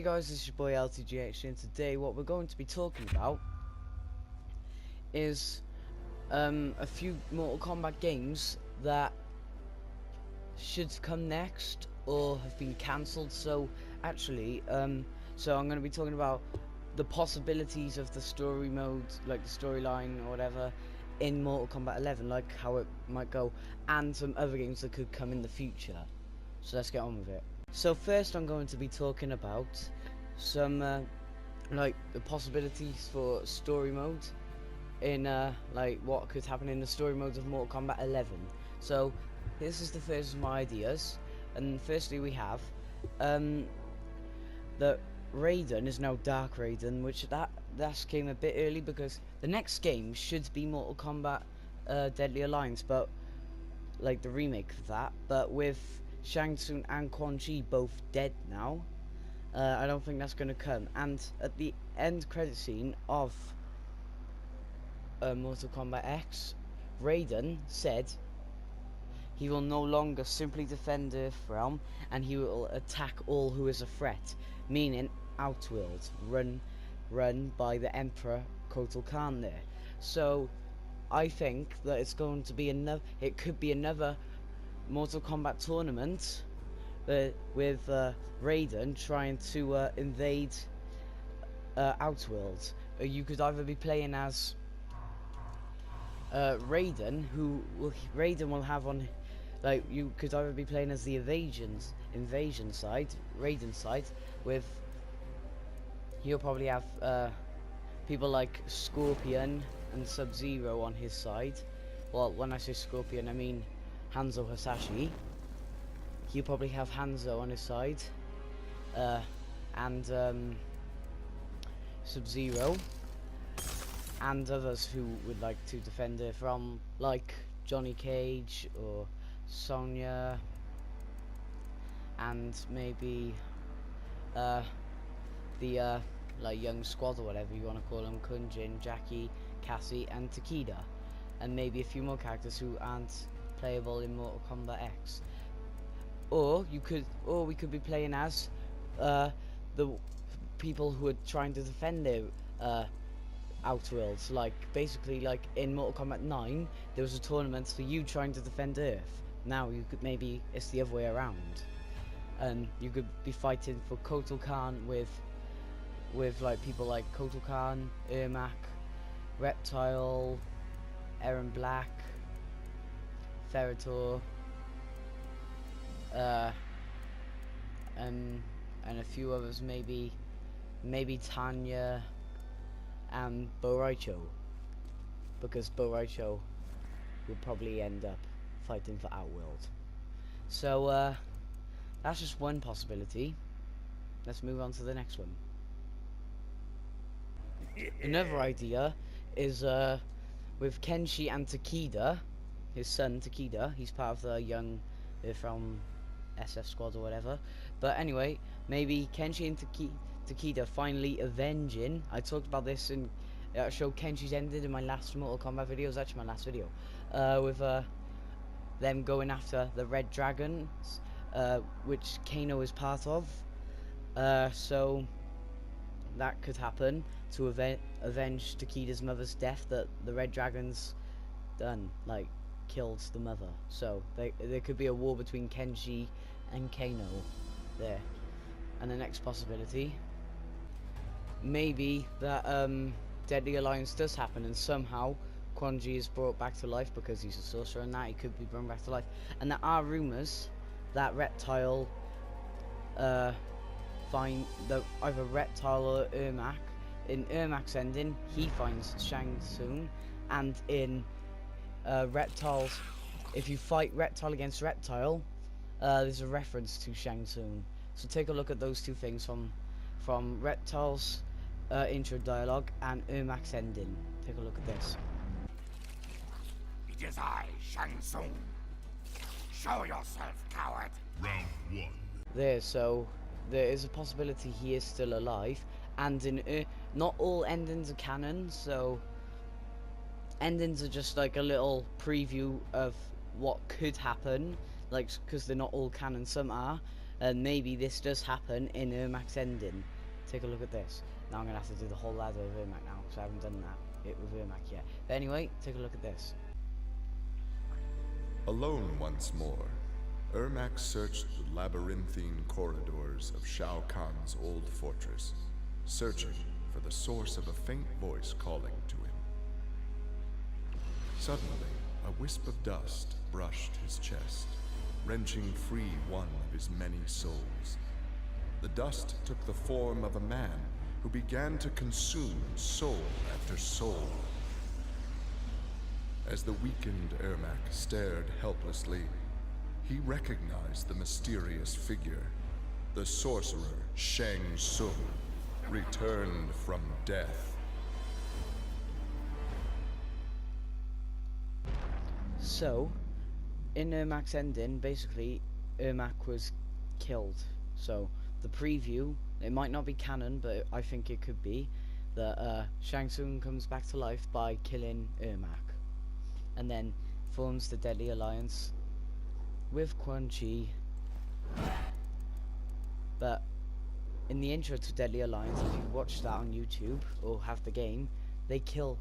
Hey guys, this is your boy LTGH, and today what we're going to be talking about is a few Mortal Kombat games that should come next or have been cancelled. So actually, so I'm going to be talking about the possibilities of the story mode, like the storyline or whatever, in Mortal Kombat 11, like how it might go, and some other games that could come in the future. So let's get on with it. So first I'm going to be talking about some like the possibilities for story mode in like what could happen in the story modes of Mortal Kombat 11. So this is the first of my ideas, and firstly we have that Raiden is now Dark Raiden, which that came a bit early because the next game should be Mortal Kombat Deadly Alliance, but like the remake of that, but with Shang Tsung and Quan Chi both dead now, I don't think that's going to come. And at the end credit scene of Mortal Kombat X, Raiden said he will no longer simply defend Earthrealm, and he will attack all who is a threat, meaning Outworld, run by the Emperor Kotal Khan there. So I think that it's going to be another. It could be another Mortal Kombat tournament with Raiden trying to invade Outworld. You could either be playing as Raiden, Raiden will have on, like, you could either be playing as the invasion side, Raiden side, with he'll probably have people like Scorpion and Sub-Zero on his side. Well, when I say Scorpion, I mean Hanzo Hasashi. He'll probably have Hanzo on his side, and Sub-Zero, and others who would like to defend her from, like Johnny Cage or Sonya, and maybe the like young squad or whatever you want to call them, Kunjin, Jackie, Cassie, and Takeda, and maybe a few more characters who aren't playable in Mortal Kombat X. Or we could be playing as the people who are trying to defend their Outworlds. Like basically, like in Mortal Kombat 9, there was a tournament for you trying to defend Earth. Now you could maybe it's the other way around, and you could be fighting for Kotal Khan with like people like Kotal Khan, Ermac, Reptile, Aaron Black, Ferritor, and a few others, maybe Tanya and Bo Raicho, because Bo Raicho will probably end up fighting for Outworld. So that's just one possibility. Let's move on to the next one. Another idea is with Kenshi and Takeda, his son Takeda. He's part of the young from SF squad or whatever. But anyway, maybe Kenshi and Takeda finally avenging. I talked about this in show Kenshi's ended in my last Mortal Kombat video. It was actually my last video. With them going after the Red Dragons, which Kano is part of. So that could happen to avenge Takeda's mother's death, that the Red Dragons done, like killed the mother. So there could be a war between Kenshi and Kano there. And the next possibility, maybe that Deadly Alliance does happen, and somehow Quan Chi is brought back to life because he's a sorcerer, and that he could be brought back to life. And there are rumors that Reptile find that either Reptile or Ermac. In Ermac's ending, he finds Shang Tsung, and in Reptile's, if you fight Reptile against Reptile, there's a reference to Shang Tsung. So take a look at those two things from Reptile's intro dialogue and Ermac's ending. Take a look at this. It is I, Shang Tsung. Show yourself, coward. Round 1. There, so there is a possibility he is still alive, and in not all endings are canon, so endings are just like a little preview of what could happen, like, because they're not all canon. Some are, And maybe this does happen in Ermac's ending. Take a look at this. Now I'm going to have to do the whole ladder of Ermac now, because I haven't done that with Ermac yet. But anyway, take a look at this. Alone once more, Ermac searched the labyrinthine corridors of Shao Kahn's old fortress, searching for the source of a faint voice calling to him. Suddenly, a wisp of dust brushed his chest, wrenching free one of his many souls. The dust took the form of a man who began to consume soul after soul. As the weakened Ermac stared helplessly, he recognized the mysterious figure. The sorcerer Shang Tsung, returned from death. So, in Ermac's ending, basically, Ermac was killed. So, the preview, it might not be canon, but I think it could be, that Shang Tsung comes back to life by killing Ermac. And then forms the Deadly Alliance with Quan Chi. But in the intro to Deadly Alliance, if you watch that on YouTube or have the game, they kill,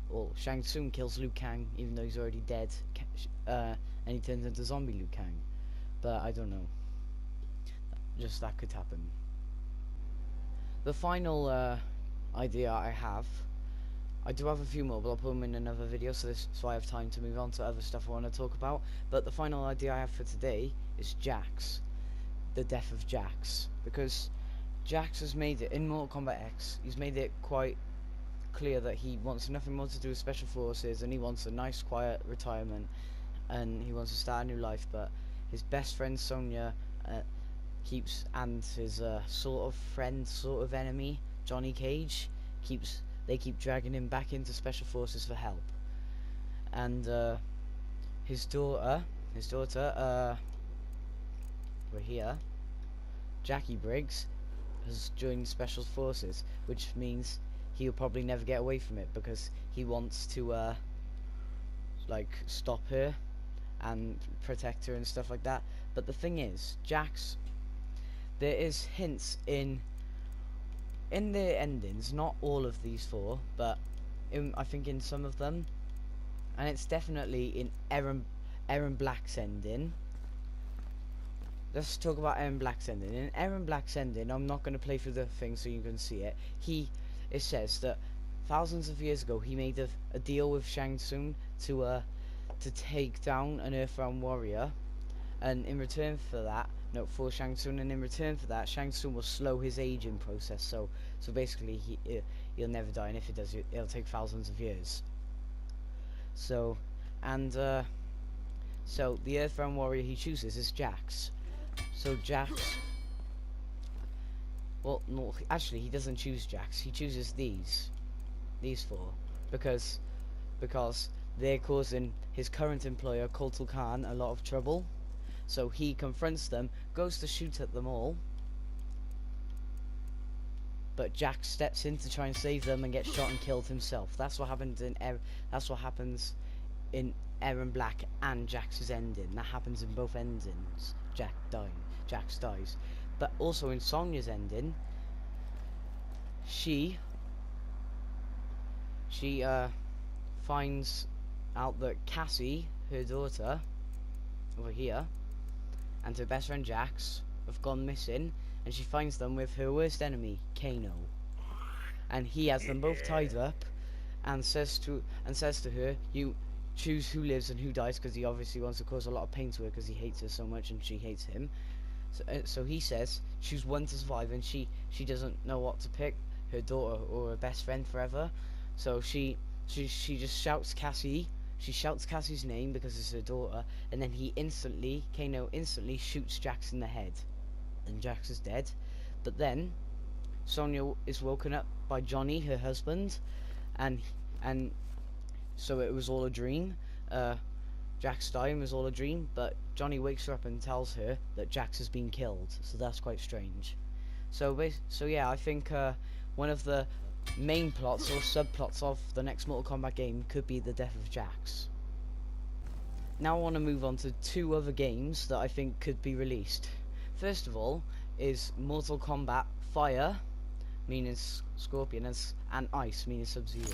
well, Shang Tsung kills Liu Kang even though he's already dead, and he turns into zombie Liu Kang. But I don't know, just that could happen. The final idea I do have a few more, but I'll put them in another video so I have time to move on to other stuff I want to talk about. But the final idea I have for today is Jax, the death of Jax, because Jax has made it in Mortal Kombat X. He's made it quite clear that he wants nothing more to do with special forces, and he wants a nice, quiet retirement, and he wants to start a new life. But his best friend Sonya and his sort of friend, sort of enemy, Johnny Cage, they keep dragging him back into special forces for help. And his daughter, we're here, Jackie Briggs, has joined special forces, which means he'll probably never get away from it because he wants to like stop her and protect her and stuff like that. But the thing is, Jax, there is hints in the endings, not all of these four, but I think in some of them, and it's definitely in Aaron Black's ending. Let's talk about Aaron Black's ending. In Aaron Black's ending, I'm not going to play through the thing so you can see it. It says that thousands of years ago he made a deal with Shang Tsung to take down an Earthbound warrior, and in return for that, for Shang Tsung, and in return for that, Shang Tsung will slow his aging process. So basically, he'll never die, and if he does, it'll take thousands of years. So the Earthbound warrior he chooses is Jax. So Jax, well, no, actually, he doesn't choose Jax. He chooses these four, because they're causing his current employer, Kotal Khan, a lot of trouble. So he confronts them, goes to shoot at them all, but Jax steps in to try and save them and gets shot and killed himself. That's what happens in Aaron Black and Jax's ending. That happens in both endings. Jax dies. But also in Sonya's ending, she finds out that Cassie, her daughter, over here, and her best friend Jax have gone missing, and she finds them with her worst enemy, Kano. And he has them both tied up, and says to her, "You choose who lives and who dies," because he obviously wants to cause a lot of pain to her because he hates her so much and she hates him. So he says, choose one to survive, and she doesn't know what to pick, her daughter or her best friend forever. So she just shouts Cassie. She shouts Cassie's name because it's her daughter, and then Kano instantly shoots Jax in the head, and Jax is dead. But then Sonya is woken up by Johnny, her husband, and so it was all a dream. Jax dying was all a dream, but Johnny wakes her up and tells her that Jax has been killed. So that's quite strange. So yeah, I think one of the main plots or subplots of the next Mortal Kombat game could be the death of Jax. Now I want to move on to two other games that I think could be released. First of all is Mortal Kombat Fire, meaning Scorpion, and Ice, meaning Sub-Zero.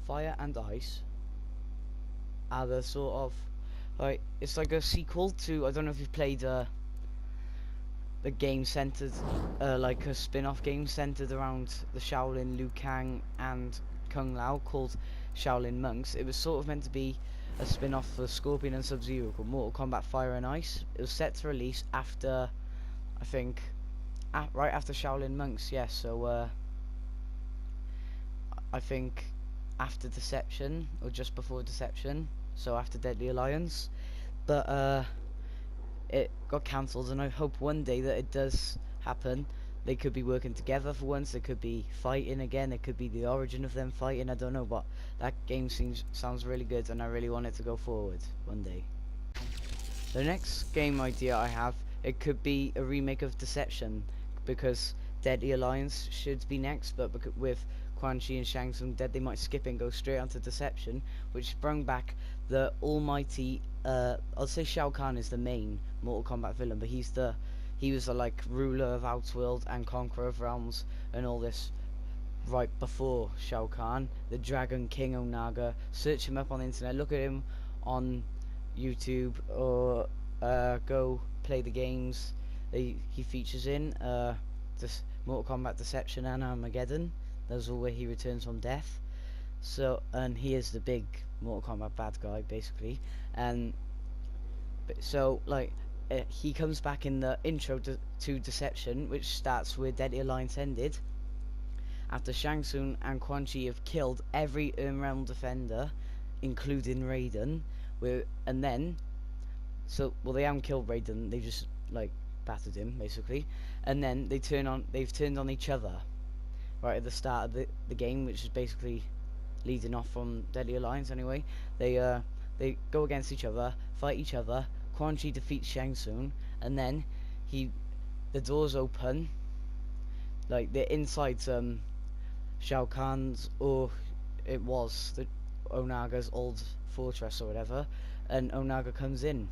Fire and Ice are the sort of, like, it's like a sequel to, I don't know if you've played the game centered, like a spin-off game centered around the Shaolin Liu Kang and Kung Lao called Shaolin Monks. It was sort of meant to be a spin-off for Scorpion and Sub-Zero called Mortal Kombat Fire and Ice. It was set to release after, I think, right after Shaolin Monks, yes. So I think after Deception, or just before Deception, so after Deadly Alliance. But it got cancelled, and I hope one day that it does happen. They could be working together for once. They could be fighting again. It could be the origin of them fighting. I don't know, but that game sounds really good, and I really want it to go forward one day. The next game idea I have, it could be a remake of Deception, because Deadly Alliance should be next, but with Quan Chi and Shang Tsung dead, they might skip it and go straight onto Deception, which brought back the almighty, I'll say Shao Kahn is the main Mortal Kombat villain, but he was the like ruler of Outworld and conqueror of realms and all this right before Shao Kahn, the Dragon King Onaga. Search him up on the internet, look at him on YouTube, or go play the games he features in, this Mortal Kombat Deception and Armageddon. Those are where he returns from death. So, and he is the big Mortal Kombat bad guy, basically. And so, like, he comes back in the intro to Deception, which starts where Deadly Alliance ended, after Shang Tsung and Quan Chi have killed every Realm defender, including Raiden. And then, so, well, they haven't killed Raiden, they just like battered him basically. And then they've turned on each other right at the start of the game, which is basically leading off from Deadly Alliance anyway. They go against each other, fight each other. Quan Chi defeats Shang Tsung, and then the doors open, like they're inside Shao Kahn's, or it was the Onaga's old fortress or whatever, and Onaga comes in,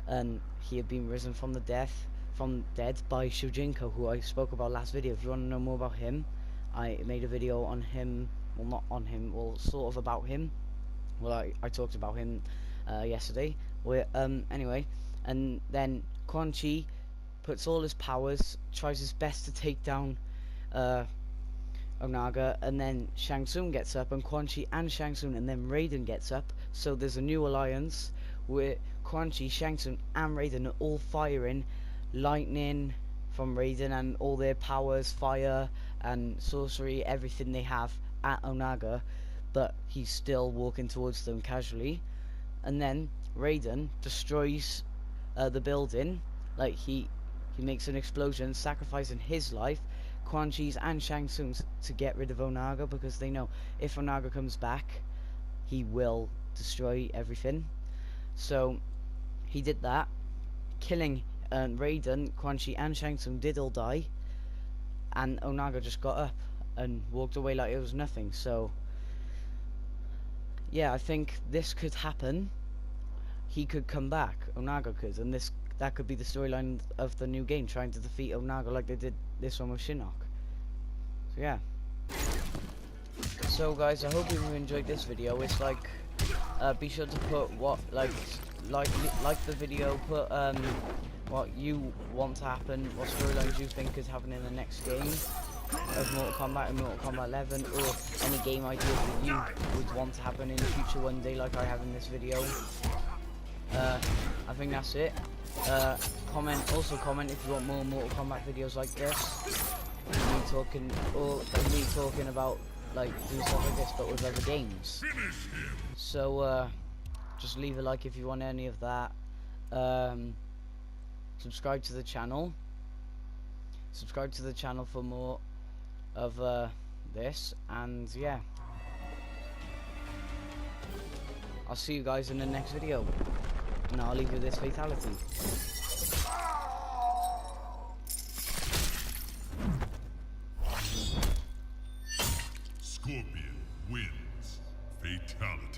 and he had been risen from dead by Shujinko, who I spoke about last video. If you want to know more about him, I made a video on him, well, not on him, well, sort of about him. Well, I talked about him yesterday. Anyway, and then Quan Chi puts all his powers, tries his best to take down Onaga, and then Shang Tsung gets up, and Quan Chi and Shang Tsung, and then Raiden gets up. So there's a new alliance where Quan Chi, Shang Tsung, and Raiden are all firing lightning from Raiden and all their powers, fire and sorcery, everything they have at Onaga, but he's still walking towards them casually. And then Raiden destroys the building, like he makes an explosion, sacrificing his life, Quan Chi's and Shang Tsung's, to get rid of Onaga, because they know if Onaga comes back, he will destroy everything. So he did that, killing Raiden, Quan Chi and Shang Tsung did all die, and Onaga just got up and walked away like it was nothing. So yeah, I think this could happen. He could come back, Onaga could, and that could be the storyline of the new game, trying to defeat Onaga like they did this one with Shinnok. So yeah. So guys, I hope you enjoyed this video. It's like, be sure to put like the video, put what you want to happen, what storylines you think could happen in the next game of Mortal Kombat and Mortal Kombat 11, or any game ideas that you would want to happen in the future one day, like I have in this video. I think that's it. Also comment if you want more Mortal Kombat videos like this, me talking about like doing stuff like this but with other games. So just leave a like if you want any of that. Subscribe to the channel for more of this, and yeah, I'll see you guys in the next video. And I'll leave you with this fatality. Scorpion wins. Fatality.